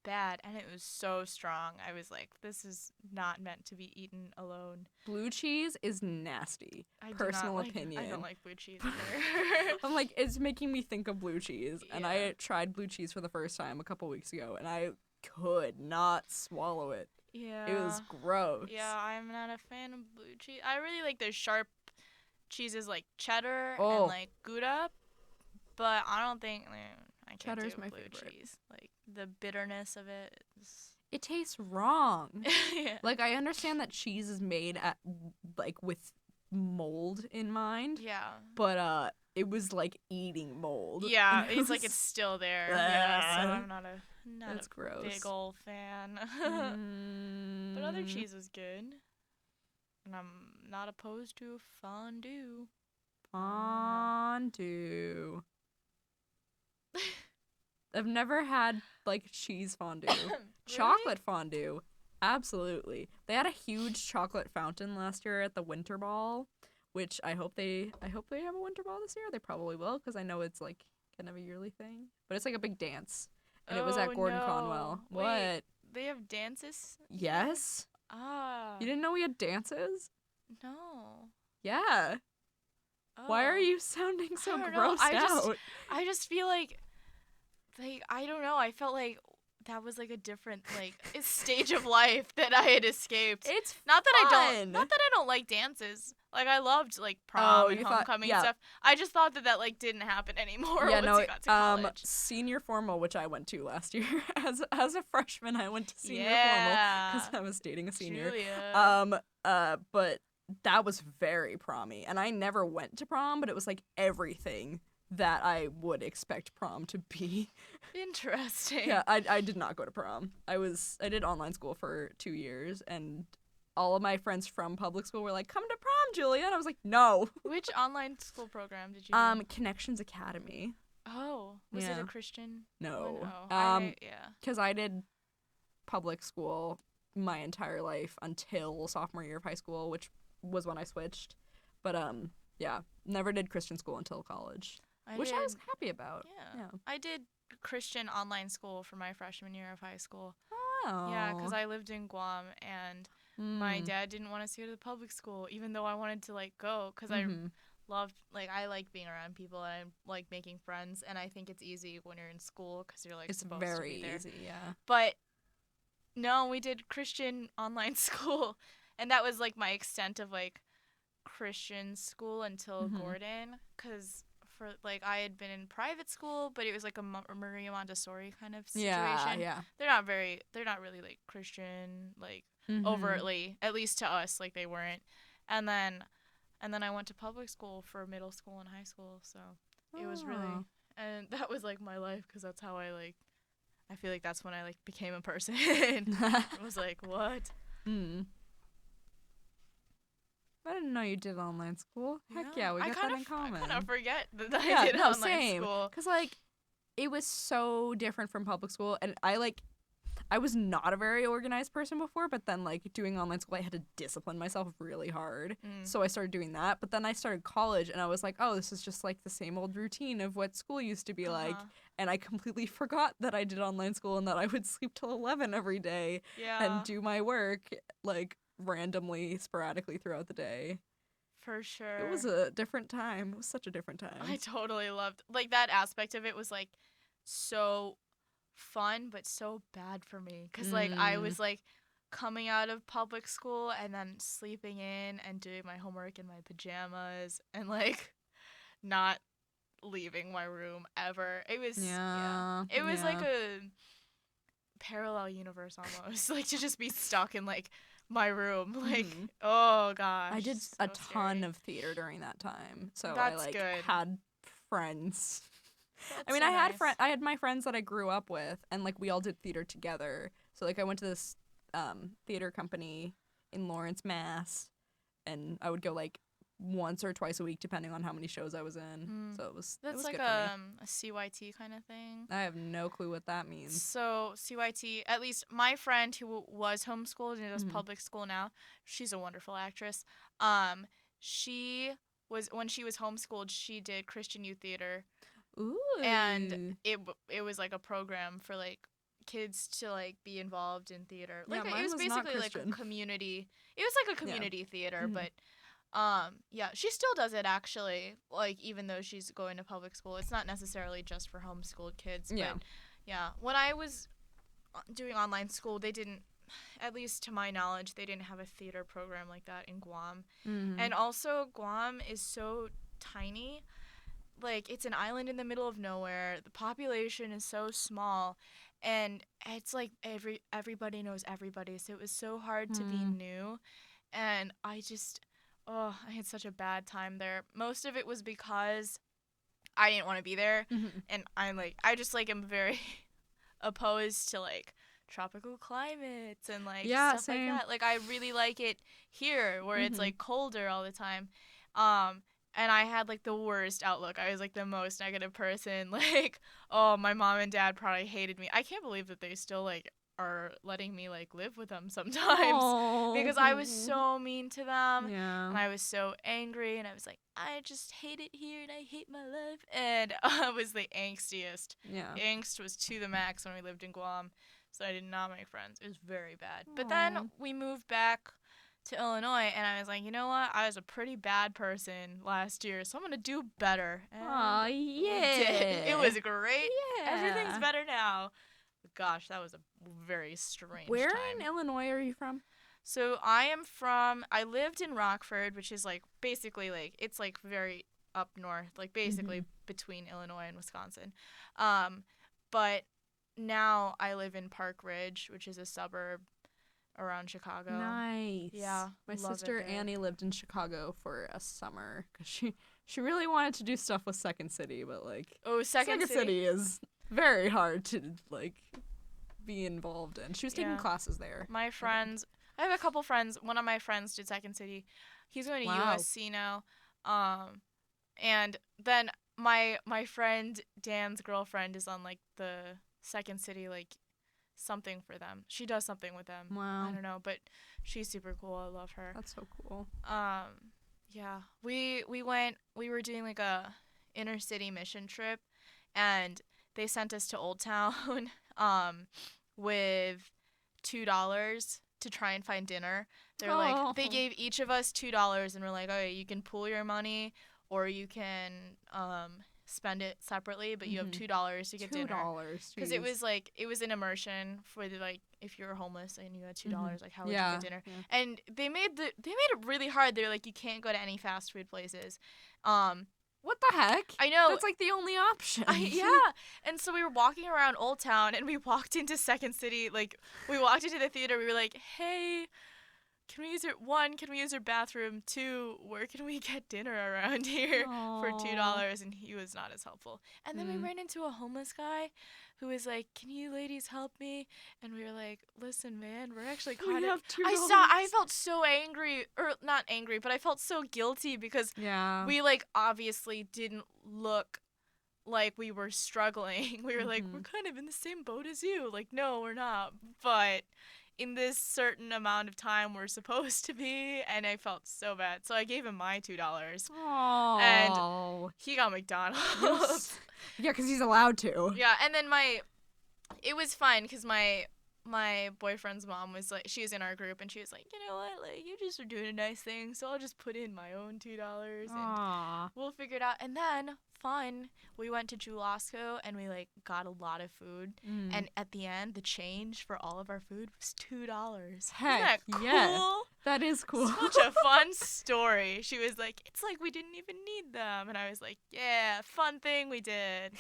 bad, and it was so strong. I was like, this is not meant to be eaten alone. Blue cheese is nasty. Personal opinion. I don't like blue cheese either. I'm like, it's making me think of blue cheese, and Yeah. I tried blue cheese for the first time a couple weeks ago, and I could not swallow it. Yeah. It was gross. Yeah, I'm not a fan of blue cheese. I really like the sharp cheeses like cheddar Oh. and like Gouda, but I don't think I can't Cheddar's do my blue favorite. cheese. Like the bitterness of it is It tastes wrong. yeah. Like, I understand that cheese is made with mold in mind, Yeah. but it was like eating mold. Yeah, And it it's like was- it's still there. Yeah, so Ugh. I'm not That's a gross. big old fan. But other cheese is good. And I'm not opposed to fondue. Fondue. I've never had like cheese fondue. Chocolate fondue. Absolutely. They had a huge chocolate fountain last year at the Winter Ball, which I hope they have a Winter Ball this year. They probably will, because I know it's like kind of a yearly thing. But it's like a big dance. And it was at Gordon Conwell. Wait, What? they have dances? Yes? Ah. You didn't know we had dances? No. Yeah. Why are Oh. you sounding so I don't know. grossed out? I just feel like I don't know. I felt like that was like a different stage of life that I had escaped. It's Not that fun. I don't like dances. Like I loved like prom and you thought- homecoming yeah. stuff. I just thought that like didn't happen anymore Yeah, once no, you got to college. senior formal, which I went to last year. As a freshman, I went to senior formal Yeah. because I was dating a senior. Julia. But that was very prom-y, and I never went to prom, but it was like everything that I would expect prom to be. Interesting. Yeah, I did not go to prom. I did online school for 2 years, and all of my friends from public school were like, "Come to prom, Julia," and I was like, "No." Which online school program did you do? Connections Academy. Oh, was it Yeah. a Christian? No. one? Oh, yeah. Because I did public school my entire life until sophomore year of high school, which was when I switched. But yeah, never did Christian school until college, which I was happy about. Yeah. I did Christian online school for my freshman year of high school. Oh. Yeah, because I lived in Guam, and my dad didn't want us to go to the public school, even though I wanted to like go, because I like being around people, and I like making friends, and I think it's easy when you're in school because you're like It's supposed to very be there. easy, yeah. But no, we did Christian online school, and that was like my extent of like Christian school until Gordon, because for like I had been in private school, but it was like a Maria Montessori kind of situation. Yeah. They're not really like Christian like overtly, at least to us, like they weren't. And then I went to public school for middle school and high school, so it was really, and that was like my life, because that's how I feel like that's when I like became a person. I was like, what? I didn't know you did online school. Heck yeah, we got that in common. I kind of forget that I did online same. school. Because, like, it was so different from public school. And I was not a very organized person before, but then, like, doing online school, I had to discipline myself really hard. So I started doing that. But then I started college, and I was like, oh, this is just, like, the same old routine of what school used to be like. And I completely forgot that I did online school and that I would sleep till 11 every day and do my work, like, randomly, sporadically throughout the day. For sure. It was a different time. It was such a different time. I totally loved, like, that aspect of it was, like, so fun, but so bad for me. Because, like, I was, like, coming out of public school and then sleeping in and doing my homework in my pajamas and, like, not leaving my room ever. It was, It was, like, parallel universe almost. Like, to just be stuck in, like, my room. Like, oh, gosh. I did so a ton scary. of theater during that time. So That's I, like, good. had friends. That's I mean, so I had nice. I had my friends that I grew up with, and, like, we all did theater together. So, like, I went to this theater company in Lawrence, Mass, and I would go, like, once or twice a week, depending on how many shows I was in. So it was That's like good for me. a CYT kind of thing. I have no clue what that means. So CYT, at least my friend who was homeschooled and does Mhm. public school now, she's a wonderful actress. She was when she was homeschooled, she did Christian youth theater, Ooh. and it was like a program for like kids to like be involved in theater. Yeah, Like mine it was was not basically like a Christian. community. It was like a community theater, Mhm. but yeah, she still does it actually. Like even though she's going to public school, it's not necessarily just for homeschooled kids. Yeah. But yeah, when I was doing online school, they didn't, at least to my knowledge, they didn't have a theater program like that in Guam. Mhm. And also, Guam is so tiny. Like, it's an island in the middle of nowhere. The population is so small. And it's like everybody knows everybody. So it was so hard to be new. And I had such a bad time there. Most of it was because I didn't want to be there. And I just like am very opposed to like tropical climates and like stuff same. like that. Like I really like it here where it's like colder all the time. And I had like the worst outlook. I was like the most negative person. Like, oh, my mom and dad probably hated me. I can't believe that they still like are letting me like live with them sometimes because I was so mean to them. Yeah. And I was so angry and I was like, I just hate it here and I hate my life. And I was the angstiest. Yeah. The angst was to the max when we lived in Guam. So I did not make friends. It was very bad. But then we moved back to Illinois, and I was like, you know what? I was a pretty bad person last year, so I'm going to do better. Aw, yeah. It was great. Yeah. Everything's better now. But gosh, that was a very strange Where time. in Illinois are you from? So I lived in Rockford, which is like basically like, it's like very up north, like basically between Illinois and Wisconsin. But now I live in Park Ridge, which is a suburb around Chicago. Nice. Yeah. My love sister it there. Annie lived in Chicago for a summer because she really wanted to do stuff with Second City, but like Second City is very hard to like be involved in. She was taking classes there. My friends, I have a couple friends. One of my friends did Second City. He's going to USC now. And then my friend Dan's girlfriend is on like the Second City like something for them. She does something with them. Wow. I don't know, but she's super cool. I love her. That's so cool. Yeah. We were doing like a inner city mission trip, and they sent us to Old Town with $2 to try and find dinner. They're like, they gave each of us $2 and we're like, okay, you can pool your money or you can spend it separately, but you have $2 to get dinner. $2, because it was an immersion for the, like, if you were homeless and you had $2, like how would you get dinner? Yeah. And they made it really hard. They're like, you can't go to any fast food places. What the heck? I know. That's like the only option. Yeah. And so we were walking around Old Town and we walked into Second City. Like, we walked into the theater. We were like, hey, can we use your bathroom? 2, where can we get dinner around here for $2? And he was not as helpful. And then we ran into a homeless guy who was like, can you ladies help me? And we were like, listen, man, we're actually caught. We have $2. I felt so angry, or not angry, but I felt so guilty because we like obviously didn't look like we were struggling. We were like, we're kind of in the same boat as you. Like, no, we're not. But in this certain amount of time we're supposed to be, and I felt so bad. So I gave him my $2. Aww. And he got McDonald's. Yeah, because he's allowed to. Yeah, and then it was fine because my boyfriend's mom was like, she was in our group, and she was like, you know what, like, you just are doing a nice thing, so I'll just put in my own $2 and we'll figure it out. And then, fun, we went to Julasco and we like got a lot of food, and at the end, the change for all of our food was $2. Heck, isn't that cool? Yeah, that is cool. Such a fun story. She was like, it's like we didn't even need them, and I was like, yeah, fun thing we did.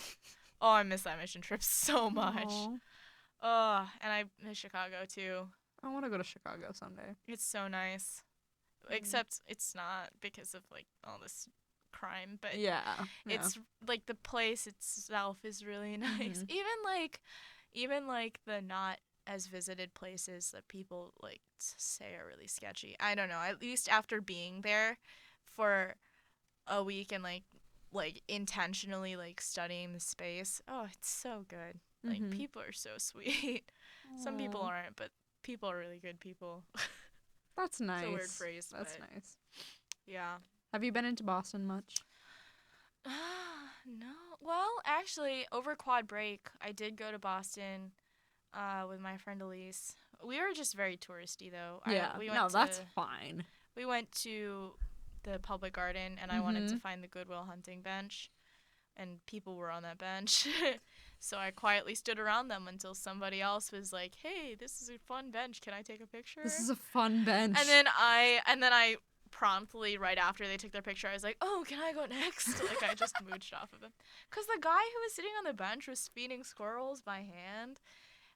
Oh, I miss that mission trip so much. And I miss Chicago too. I want to go to Chicago someday. It's so nice. Except it's not because of like all this crime, but Yeah. it's like the place itself is really nice. Even like the not as visited places that people like say are really sketchy. I don't know. At least after being there for a week and like intentionally like studying the space. Oh, it's so good. Like people are so sweet. Some people aren't, but people are really good people. That's nice. It's a weird phrase. That's but nice. Yeah. Have you been into Boston much? No. Well, actually, over quad break, I did go to Boston with my friend Elise. We were just very touristy, though. Yeah. That's fine. We went to the public garden, and I wanted to find the Goodwill hunting bench, and people were on that bench. So I quietly stood around them until somebody else was like, "Hey, this is a fun bench. Can I take a picture?" This is a fun bench. And then I promptly, right after they took their picture, I was like, "Oh, can I go next?" Like, I just mooched off of him. Because the guy who was sitting on the bench was feeding squirrels by hand.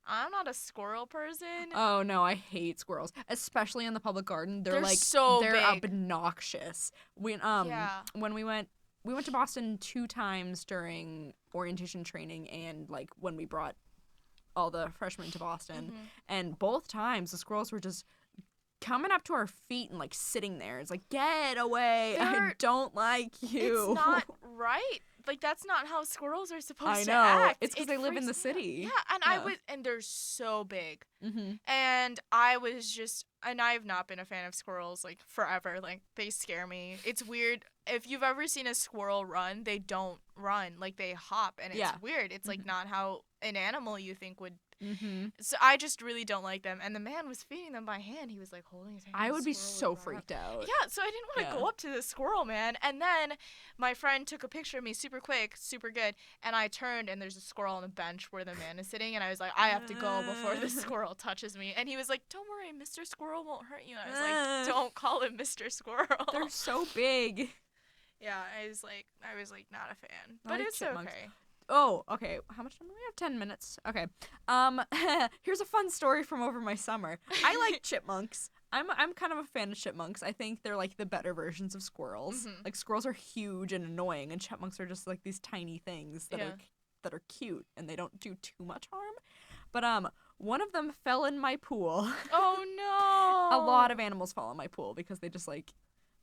I'm not a squirrel person. Oh, no, I hate squirrels. Especially in the public garden. They're like, so they're big. obnoxious. When we went to Boston 2 times during orientation training and, like, when we brought all the freshmen to Boston. And both times, the squirrels were just coming up to our feet and, like, sitting there. It's like, get away. I don't like you. It's not right. Like, that's not how squirrels are supposed to act. It's because they live in the city. Yeah, and they're so big. And I've not been a fan of squirrels, like, forever. Like, they scare me. It's weird. If you've ever seen a squirrel run, they don't run. Like, they hop, and it's weird. It's, like, not how an animal you think would. So I just really don't like them. And the man was feeding them by hand. He was, like, holding his hand. I would be so freaked out. Yeah, so I didn't want to go up to the squirrel, man. And then my friend took a picture of me super quick, super good. And I turned, and there's a squirrel on the bench where the man is sitting. And I was like, I have to go before the squirrel touches me. And he was like, don't worry, Mr. Squirrel won't hurt you. And I was like, don't call him Mr. Squirrel. They're so big. Yeah, I was like, not a fan. But it's chipmunks. okay. Oh, okay. How much time do we have? 10 minutes. Okay. Here's a fun story from over my summer. I like chipmunks. I'm kind of a fan of chipmunks. I think they're like the better versions of squirrels. Like squirrels are huge and annoying, and chipmunks are just like these tiny things that are cute and they don't do too much harm. But one of them fell in my pool. Oh no. A lot of animals fall in my pool because they just like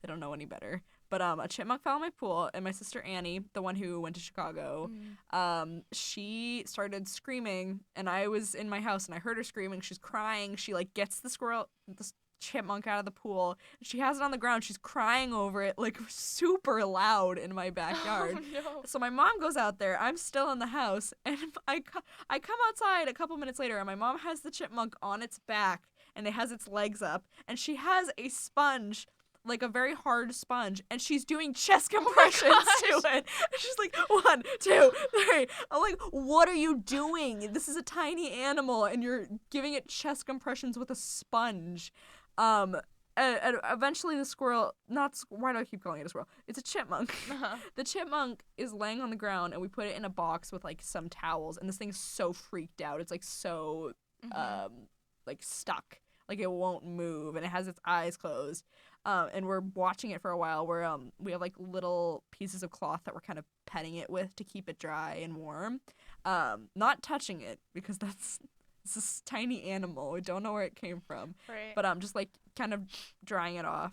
they don't know any better. But a chipmunk fell in my pool, and my sister Annie, the one who went to Chicago, she started screaming, and I was in my house, and I heard her screaming. She's crying. She, like, gets the chipmunk out of the pool. She has it on the ground. She's crying over it, like, super loud in my backyard. Oh, no. So my mom goes out there. I'm still in the house, and I come outside a couple minutes later, and my mom has the chipmunk on its back, and it has its legs up, and she has a sponge, like a very hard sponge, and she's doing chest compressions to it. She's like, 1, 2, 3. I'm like, what are you doing? This is a tiny animal, and you're giving it chest compressions with a sponge. And eventually the squirrel, why do I keep calling it a squirrel? It's a chipmunk. The chipmunk is laying on the ground, and we put it in a box with, like, some towels, and this thing's so freaked out. It's, like, so, like, stuck. Like, it won't move, and it has its eyes closed. And we're watching it for a while where we have, like, little pieces of cloth that we're kind of petting it with to keep it dry and warm. Not touching it, because it's this tiny animal. We don't know where it came from. Right. But I'm just, like, kind of drying it off.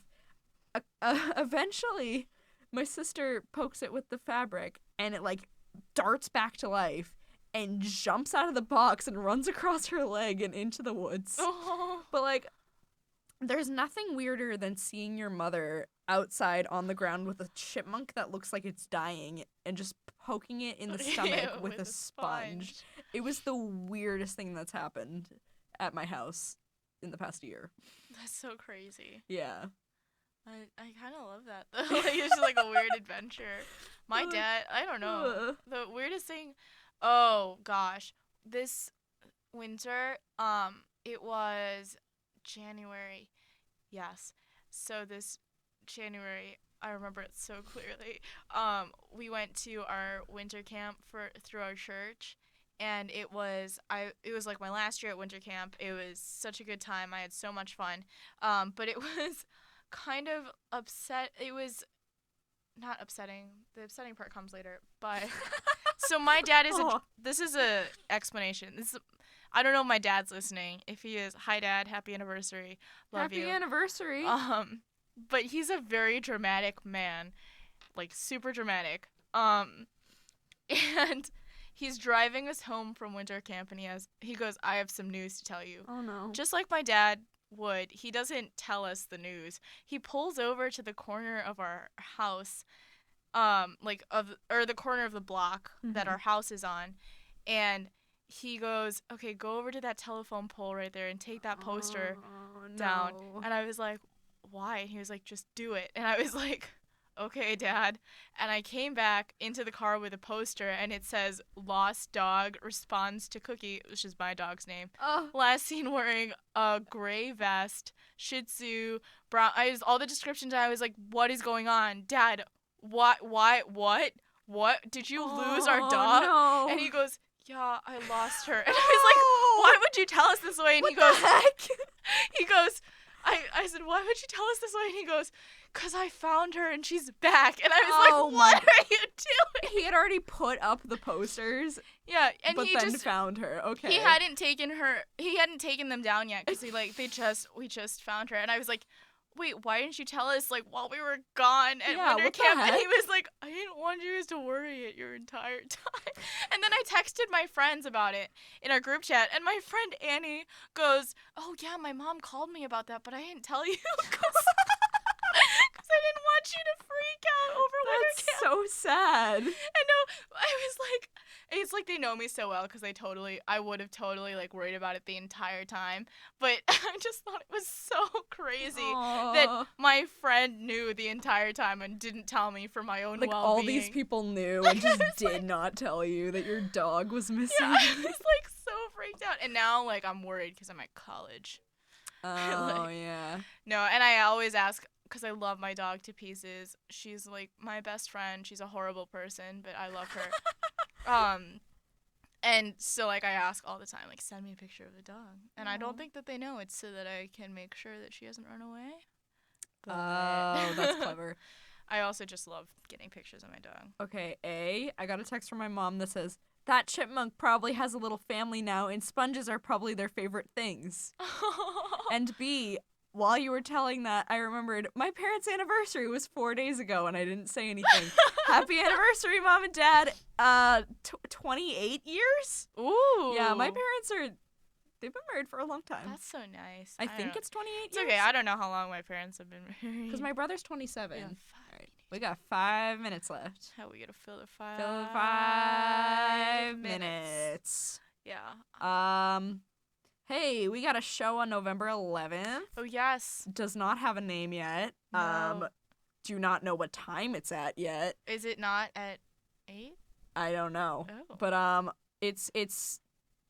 Eventually, my sister pokes it with the fabric, and it, like, darts back to life and jumps out of the box and runs across her leg and into the woods. Oh. But, like, there's nothing weirder than seeing your mother outside on the ground with a chipmunk that looks like it's dying and just poking it in the stomach with a sponge. It was the weirdest thing that's happened at my house in the past year. That's so crazy. Yeah. I kind of love that, though. Like, it's just like a weird adventure. My dad, I don't know. The weirdest thing, oh, gosh. This winter, it was January. Yes. So this January, I remember it so clearly. We went to our winter camp through our church, and it was like my last year at winter camp. It was such a good time. I had so much fun. But it was kind of it was not upsetting. The upsetting part comes later. But so my dad is this is a explanation. I don't know if my dad's listening. If he is, hi Dad, happy anniversary. Love you. Happy anniversary. But he's a very dramatic man. Like super dramatic. And he's driving us home from winter camp, and he goes, I have some news to tell you. Oh no. Just like my dad would, he doesn't tell us the news. He pulls over to the corner of our house, the corner of the block that our house is on, and he goes, okay, go over to that telephone pole right there and take that poster down. And I was like, why? And he was like, just do it. And I was like, okay, Dad. And I came back into the car with a poster, and it says, lost dog responds to Cookie, which is my dog's name. Last seen wearing a gray vest, Shih Tzu, brown. All the descriptions, I was like, what is going on? Dad, what? Did you lose our dog? No. And he goes, yeah, I lost her. And I was like, why would you tell us this way? And he goes, I said, why would you tell us this way? And he goes, because I found her and she's back. And I was like, what are you doing? He had already put up the posters. Yeah, and but then found her. Okay. He hadn't taken them down yet because we just found her. And I was like, wait, why didn't you tell us like while we were gone at winter camp? And he was like, I didn't want you guys to worry it your entire time. And then I texted my friends about it in our group chat, and my friend Annie goes, oh yeah, my mom called me about that, but I didn't tell you because I didn't want you to freak out over winter camp. That's so sad. I know. I was like, it's like they know me so well because I would have totally like worried about it the entire time. But I just thought it was so crazy that my friend knew the entire time and didn't tell me for my own well-being. All these people knew and just did not tell you that your dog was missing. Yeah, I was like so freaked out. And now like I'm worried because I'm at college. Oh, yeah. No, and I always ask, because I love my dog to pieces. She's like my best friend. She's a horrible person, but I love her. And so like I ask all the time, like, send me a picture of the dog. And I don't think that they know. It's so that I can make sure that she hasn't run away. Oh, that's clever. I also just love getting pictures of my dog. Okay, I got a text from my mom that says, that chipmunk probably has a little family now, and sponges are probably their favorite things. And B, while you were telling that, I remembered my parents' anniversary was 4 days ago, and I didn't say anything. Happy anniversary, Mom and Dad. 28 years? Ooh. Yeah, my parents they've been married for a long time. That's so nice. I think it's 28 years. It's okay, I don't know how long my parents have been married. Because my brother's 27. Yeah, right. We got 5 minutes left. How are we gonna fill the 5? Fill the 5 minutes. Yeah. Hey, we got a show on November 11th. Oh, yes. Does not have a name yet. No. Do not know what time it's at yet. Is it not at 8? I don't know. Oh. But it's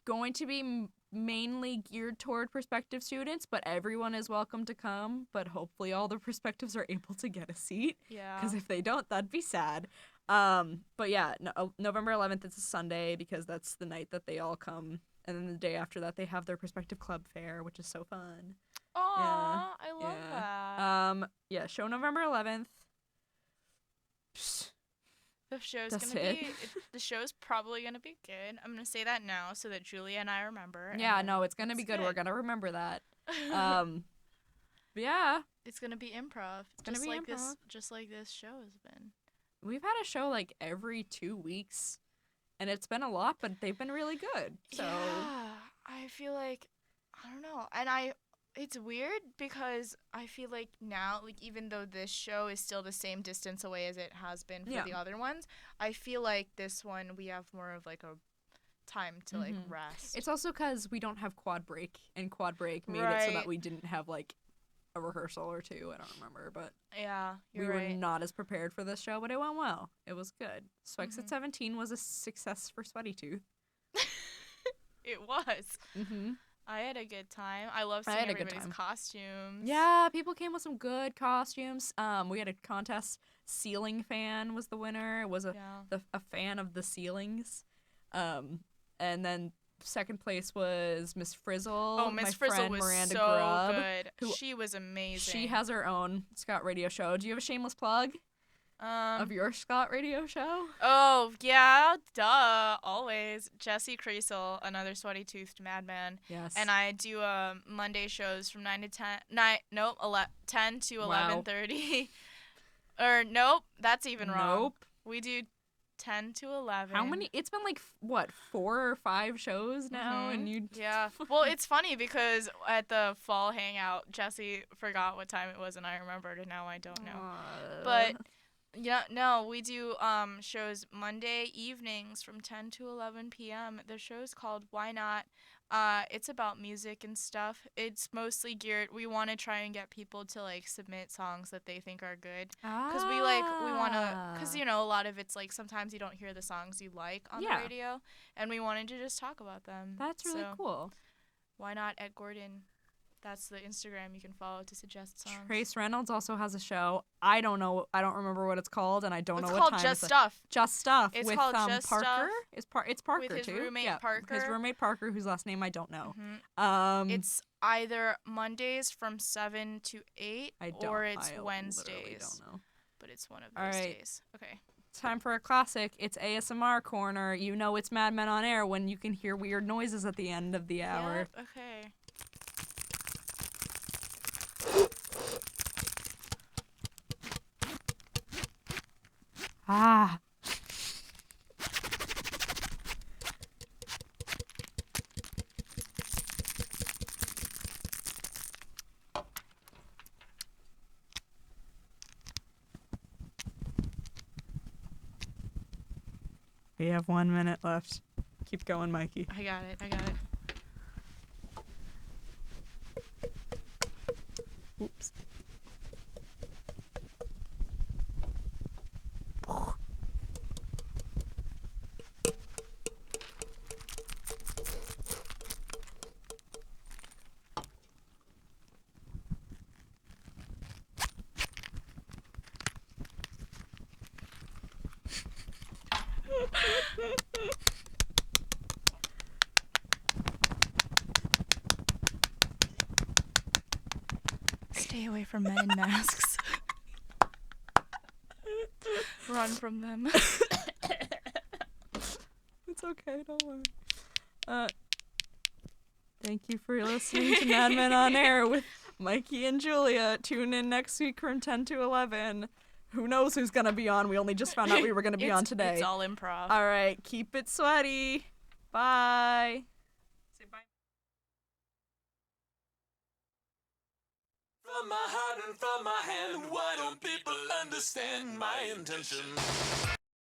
going to be mainly geared toward prospective students, but everyone is welcome to come. But hopefully all the prospectives are able to get a seat. Yeah. Because if they don't, that'd be sad. But yeah, November 11th, it's a Sunday because that's the night that they all come. And then the day after that, they have their prospective club fair, which is so fun. Aw, Yeah. I love that. Yeah, show November 11th. The show's That's gonna it. be. The show's probably gonna be good. I'm gonna say that now so that Julia and I remember. Yeah, no, it's gonna be good. We're gonna remember that. But yeah, it's gonna be improv. It's gonna be like improv. Just like this show has been. We've had a show like every 2 weeks, and it's been a lot, but they've been really good. So yeah, I feel like I don't know, and it's weird because I feel like now, like even though this show is still the same distance away as it has been for the other ones, I feel like this one we have more of like a time to like rest. it's also because we don't have quad break, and quad break made it so that we didn't have like a rehearsal or two. I don't remember, but yeah, we were not as prepared for this show, but it went well. It was good. Swikes at 17 was a success for Sweaty-Toothed. It was. Mm-hmm. I had a good time. I love seeing everybody's costumes. Yeah, people came with some good costumes. We had a contest. Ceiling fan was the winner. It was a fan of the ceilings. And then second place was Miss Frizzle. Oh, Miss my Frizzle friend was Miranda so Grubb, good. who- She was amazing. She has her own Scott radio show. Do you have a shameless plug of your Scott radio show? Oh, yeah, duh, always. Jesse Creasel, another Sweaty-Toothed Madman. Yes. And I do Monday shows from 10 to Wow. 11:30. Or nope, that's even wrong. Nope. We do 10 to 11. How many? It's been like, what, 4 or 5 shows now? Mhm. And you. Yeah. Well, it's funny because at the fall hangout, Jesse forgot what time it was and I remembered and now I don't know. But yeah, no, we do shows Monday evenings from 10 to 11 p.m. The show's called Why Not? It's about music and stuff. It's mostly geared. We want to try and get people to like submit songs that they think are good. Because we want to, because a lot of it's like sometimes you don't hear the songs you like on the radio, and we wanted to just talk about them. That's really cool. Why not at Gordon? That's the Instagram you can follow to suggest songs. Trace Reynolds also has a show. I don't know. I don't remember what it's called, and I don't know what time. It's called Just Stuff. Just Stuff. It's with called Just Parker. Stuff. It's Parker with his too. roommate yeah, Parker. His roommate Parker, whose last name I don't know. Mm-hmm. It's either Mondays from 7 to 8, or it's I Wednesdays. literally don't know. But it's one of those days. Okay. Time for a classic. It's ASMR corner. You know it's Madmen on Air when you can hear weird noises at the end of the hour. Yep, okay. Ah. We have 1 minute left. Keep going, Mikey. I got it. Oops. Stay away from men in masks. Run from them. It's okay, don't worry. Thank you for listening to Madmen on Air with Mikey and Julia. Tune in next week from 10 to 11. Who knows who's going to be on? We only just found out we were going to be on today. It's all improv. All right, keep it sweaty. Bye. Say bye. From my heart and from my hand, why don't people understand my intention?